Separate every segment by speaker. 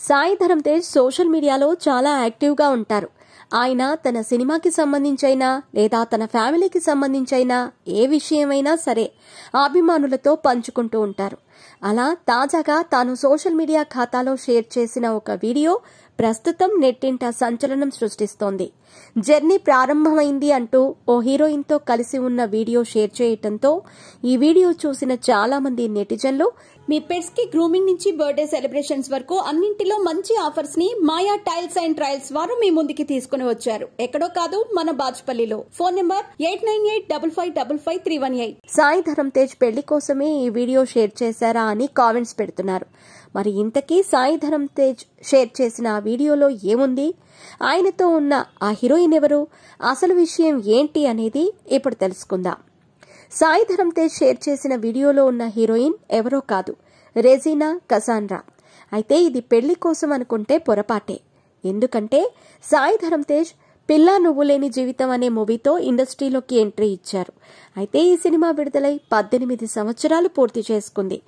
Speaker 1: Sai Dharam Tej social మీడియాలో చాలా యాక్టివ్గా ఉంటారు. ఆయన తన సినిమాకి సంబంధించైనా లేదా తన ఫ్యామిలీకి సంబంధించైనా ఏ విషయమైనా సరే అభిమానులతో పంచుకుంటూ ఉంటారు. అలా తాజాగా తాను సోషల్ మీడియా ఖాతాలో షేర్ చేసిన ఒక వీడియో ప్రస్తుతం నెట్టింట సంచలనం సృష్టిస్తోంది. జర్నీ ప్రారంభమైంది అంటూ ఓ హీరోయిన్తో కలిసి ఉన్న వీడియో షేర్ చేయటంతో ఈ వీడియో చూసిన చాలా మంది నెటిజన్లు
Speaker 2: మీ పెట్స్ కి గ్రూమింగ్ నుంచి బర్త్డే సెలబ్రేషన్స్ వరకు అన్నింటిలో మంచి ఆఫర్స్ ని మాయా టైల్స్ అండ్ ట్రయల్స్ వారు మీ ముందుకి తీసుకుని వచ్చారు. ఎక్కడో కాదు, మన బాజ్పల్లిలో. Phone number 8985555318.
Speaker 1: సాయి ధరమ్ తేజ్ పెళ్లి కోసమే ఈ వీడియో షేర్ చేశారా అని కామెంట్స్ పెడుతున్నారు. మరి ఇంతకీ సాయి ధరమ్ తేజ్ షేర్ చేసిన ఆ వీడియోలో ఏముంది, ఆయనతో ఉన్న ఆ హీరోయిన్ ఎవరు, అసలు విషయం ఏంటి అనేది ఇప్పుడు తెలుసుకుందాం. సాయి ధరమ్ తేజ్ షేర్ చేసిన వీడియోలో ఉన్న హీరోయిన్ ఎవరో కాదు, రెజీనా కసాండ్రా. అయితే ఇది పెళ్లి కోసం అనుకుంటే పొరపాటే. ఎందుకంటే సాయి ధరమ్ తేజ్ పిల్లా నువ్వు లేని జీవితం అనే మూవీతో ఇండస్ట్రీలోకి ఎంట్రీ ఇచ్చారు. అయితే ఈ సినిమా విడుదలై 18 సంవత్సరాలు పూర్తి చేసుకుంది.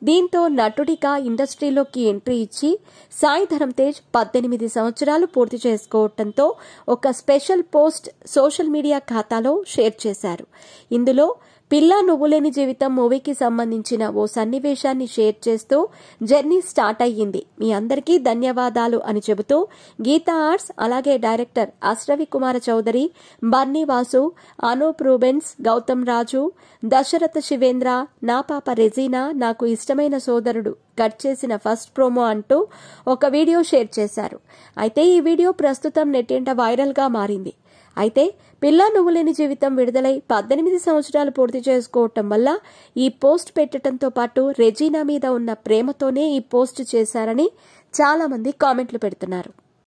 Speaker 1: దీంతో నటుడిగా ఇండస్ట్రీలోకి ఎంట్రీ ఇచ్చి సాయి ధరమ్ తేజ్ 18 సంవత్సరాలు పూర్తి చేసుకోవడంతో ఒక స్పెషల్ పోస్ట్ సోషల్ మీడియా ఖాతాలో షేర్ చేశారు. ఇందులో పిల్లా నువ్వు లేని జీవితం మూవీకి సంబంధించిన ఓ సన్నివేశాన్ని షేర్ చేస్తూ జర్నీ స్టార్ట్ అయ్యింది, మీ అందరికీ ధన్యవాదాలు అని చెబుతూ గీతా ఆర్ట్స్, అలాగే డైరెక్టర్ అశ్రవి కుమార చౌదరి, బర్నీ వాసు, అనూప్ రూబెన్స్, గౌతమ్ రాజు, దశరథ శివేంద్ర, నా పాప రెజీనా, నాకు ఇష్టమైన సోదరుడు కట్ చేసిన ఫస్ట్ ప్రోమో అంటూ ఒక వీడియో షేర్ చేశారు. అయితే ఈ వీడియో ప్రస్తుతం నెట్టింట వైరల్ గా మారింది. అయితే పిల్లా నువ్వు లేని జీవితం విడుదలై 18 సంవత్సరాలు పూర్తి చేసుకోవటం వల్ల ఈ పోస్ట్ పెట్టడంతో పాటు రెజీనా మీద ఉన్న ప్రేమతోనే ఈ పోస్ట్ చేశారని చాలా మంది కామెంట్లు పెడుతున్నారు.